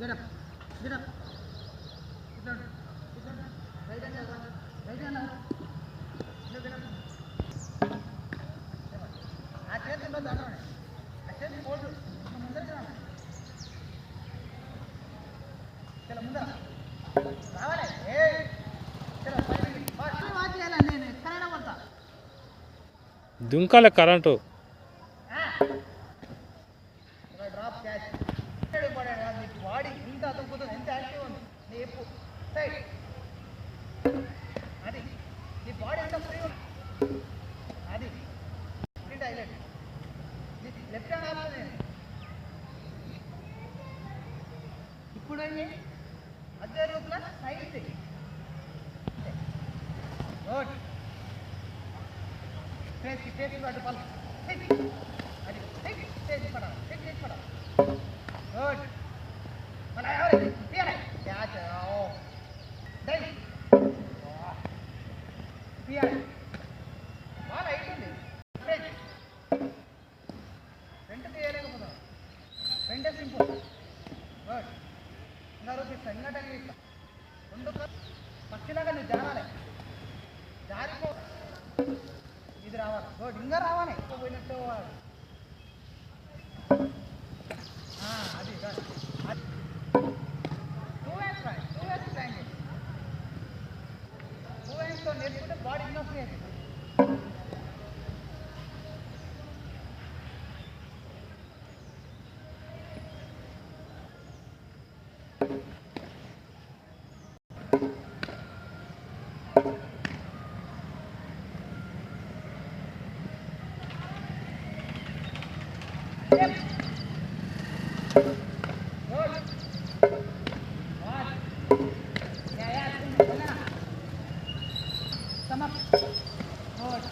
Get up. Get up. Sit down. Sit down. Right hand up. Right hand up. Look, get up. ఆ చేతిలో దాటండి. ఆ చేతి పోల్డు ముందర చలో ముందర రావాలి. చలో వాచ్ చేయాలి. నేను ఎక్కడైనా పడతా దుంకాల కరెంటు డ్రాప్ క్యాచ్ బాడీ ఇంత అతుక్కుతుంది. ఎంత యాక్టివ్ ఉంది నీ ఎప్పు సైడ్ అది నీ బాడీ ఎంత ఫ్రీ ఉంది అది హైలైట్. లెఫ్ట్ హ్యాండ్ ఆపుతుంది. ఇప్పుడు అదే రూపులో సైడ్ గుడ్ ఫేస్ అటు పలు అది స్టేజ్ పడాలి. స్టేజ్ పడాలి. గుడ్ మళ్ళీ ఎవరు తీయాలి క్యాచ్ డైవ్ తీయాలి. బాగా అయిపోయింది. ఫ్రంట్ తీయలేకపోతున్నాం. ఫ్రంటే సింపుల్. గుడ్ ఇంకా రూపిస్తా. ఇంకా టైం ఇస్తా. రెండు పచ్చిలాగా నువ్వు జారాలి. జారిపో ఇది రావాలి. గుడ్ ఇంకా రావాలి. పోయినట్టు పోవాలి. అది అది 2 hands right. 2 hands triangle. 2 hands తో నేర్చుకుంటే బాడీ ఇంకా ఫ్రీ అవుతుంది. Come up. Good.